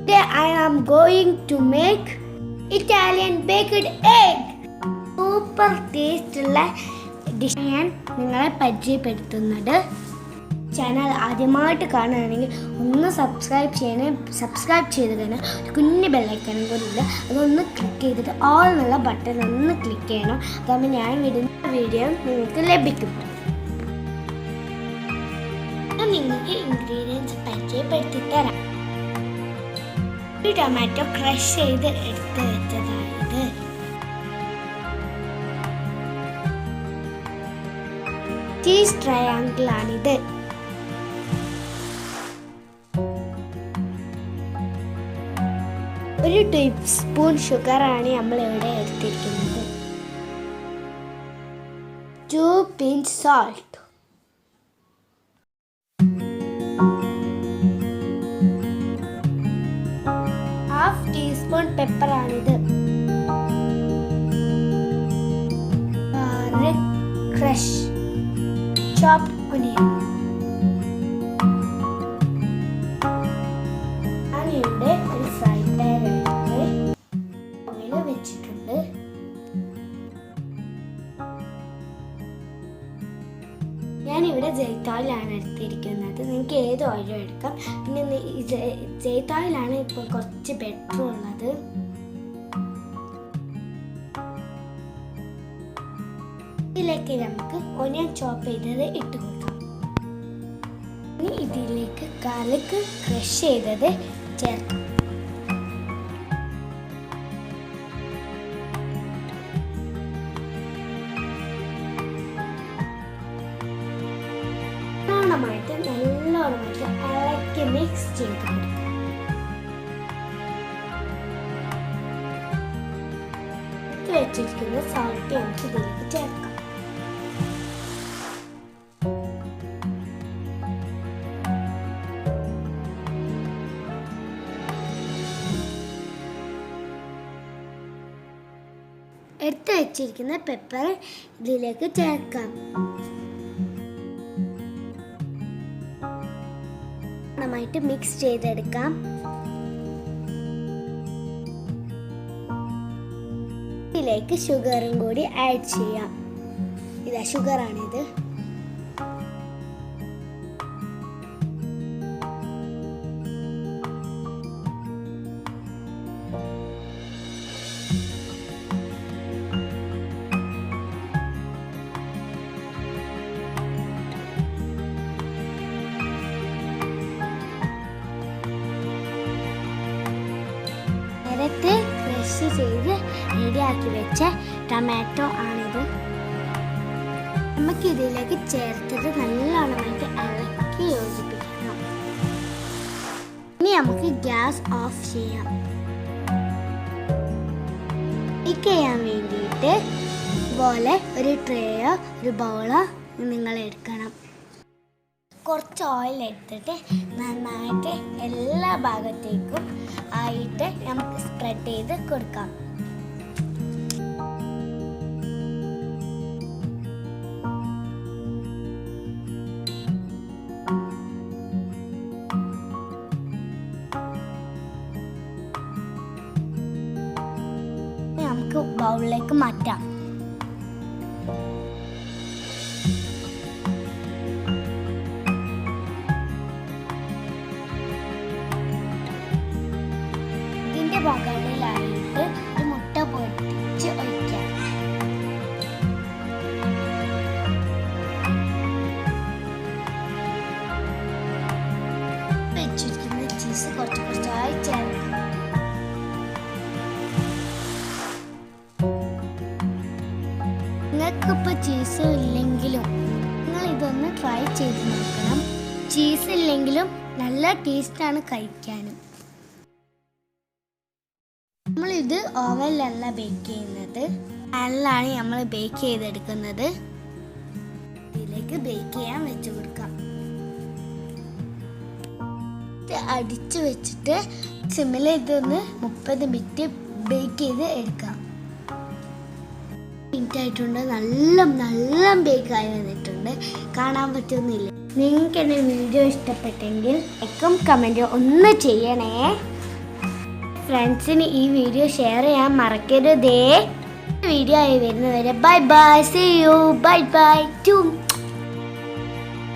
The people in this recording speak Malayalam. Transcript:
Today I am going to make Italian baked egg. Super taste dish ഞാൻ നിങ്ങളെ പരിചയപ്പെടുത്തുന്നത്. ചാനൽ ആദ്യമായിട്ട് കാണുകയാണെങ്കിൽ ഒന്ന് സബ്സ്ക്രൈബ് ചെയ്ത് കഴിഞ്ഞാൽ കുഞ്ഞ് ബെല്ലൈക്കനും കൂടി ഇല്ല, അതൊന്ന് ക്ലിക്ക് ചെയ്തിട്ട് ഓൾ എന്നുള്ള ബട്ടൺ ഒന്ന് ക്ലിക്ക് ചെയ്യണം. അതാകുമ്പോൾ ഞാൻ വിടുന്ന വീഡിയോ നിങ്ങൾക്ക് ലഭിക്കും. നിങ്ങൾക്ക് ഇൻഗ്രീഡിയൻസ് പരിചയപ്പെടുത്തി തരാം. ഒരു ടൊമാറ്റോ ക്രഷ് ചെയ്ത് എടുത്ത് വെച്ചതായത്, ചീസ് ട്രയാങ്കിൾ ആണിത്. ഒരു ടീസ്പൂൺ ഷുഗറാണ് നമ്മൾ ഇവിടെ എടുത്തിരിക്കുന്നത്. 2 pinch salt, ½ ടീസ്പൂൺ പെപ്പർ ആണിത്. Crush chopped onion. ഞാനിവിടെ ഒരു ഫ്രൈ പാൻ എടുത്ത് ഓയിൽ വെച്ചിട്ടുണ്ട്. ഞാനിവിടെ ജെയ്ത്ത് ഓയിലാണ് എടുത്തിരിക്കുന്നത്. നിങ്ങൾക്ക് ഏത് ഓയിലും എടുക്കാം. പിന്നെ ജെയ്ത്ത് ഓയിലാണ് ഇപ്പോൾ കുറച്ച് ബെറ്റർ ഉള്ളത്. ഇതിലേക്ക് നമുക്ക് ഒനിയൻ ചോപ്പ് ചെയ്തത് ഇട്ട് കൊടുക്കാം. ഇനി ഇതിലേക്ക് ഗാർലിക് ക്രഷ് ചെയ്തത് ചേർക്കാം. നല്ലോണമായിട്ട് ഇളക്കി മിക്സ് ചെയ്ത് കൊടുക്കാം. വെച്ചിരിക്കുന്ന സോൾട്ട് നമുക്ക് ഇതിലേക്ക് ചേർക്കാം. എടുത്ത് വെച്ചിരിക്കുന്ന പെപ്പർ ഇതിലേക്ക് ചേർക്കാം. നന്നായിട്ട് മിക്സ് ചെയ്തെടുക്കാം. ഇതിലേക്ക് ഷുഗറും കൂടി ആഡ് ചെയ്യാം. ഇതാ ഷുഗറാണിത്. നേരത്തെ ക്രഷ് ചെയ്ത് റെഡിയാക്കി വെച്ച ടൊമാറ്റോ ആണിത്. നമുക്ക് ഇതിലേക്ക് ചേർത്തത് നല്ലോണമായിട്ട് ഇളക്കി യോജിപ്പിക്കണം. ഇനി നമുക്ക് ഗ്യാസ് ഓഫ് ചെയ്യാം. ബേക്ക് ചെയ്യാൻ വേണ്ടിയിട്ട് ഇതുപോലെ ഒരു ട്രേയോ ഒരു ബൗളോ നിങ്ങൾ എടുക്കണം. കുറച്ച് ഓയിൽ എടുത്തിട്ട് നന്നായിട്ട് എല്ലാ ഭാഗത്തേക്കും ആയിട്ട് നമുക്ക് സ്പ്രെഡ് ചെയ്ത് കൊടുക്കാം. നമുക്ക് ബൗളിലേക്ക് മാറ്റാം. മുകളിലായിട്ട് ഒരു മുട്ട പൊട്ടിച്ച് ഒഴിക്കാം. വെച്ചിരിക്കുന്ന ചീസ് കുറച്ച് കുറച്ചായി ചേർക്കാം. നിങ്ങൾക്കിപ്പോൾ ചീസ് ഇല്ലെങ്കിലും നിങ്ങൾ ഇതൊന്ന് ട്രൈ ചെയ്ത് നോക്കണം. ചീസ് ഇല്ലെങ്കിലും നല്ല ടേസ്റ്റാണ് കഴിക്കാനും. നമ്മളിത് ഓവനിലല്ല ബേക്ക് ചെയ്യുന്നത്, പാനിലാണ് നമ്മൾ ബേക്ക് ചെയ്തെടുക്കുന്നത്. ഇതിലേക്ക് ബേക്ക് ചെയ്യാൻ വെച്ച് കൊടുക്കാം. അടിച്ചു വെച്ചിട്ട് സിമ്മിൽ ഇതൊന്ന് 30 മിനിറ്റ് ബേക്ക് ചെയ്ത് എടുക്കാം. മിനിറ്റ് ആയിട്ടുണ്ട്. നല്ല ബേക്കായി വന്നിട്ടുണ്ട്. കാണാൻ പറ്റുന്നില്ല. നിങ്ങൾക്ക് എൻ്റെ വീഡിയോ ഇഷ്ടപ്പെട്ടെങ്കിൽ ലൈക്കും കമൻറ്റും ഒന്ന് ചെയ്യണേ. ഫ്രണ്ട്സിന് ഈ വീഡിയോ ഷെയർ ചെയ്യാൻ മറക്കരുതേ. വീഡിയോ ആയി വരുന്നവരെ bye bye, see you, bye bye to.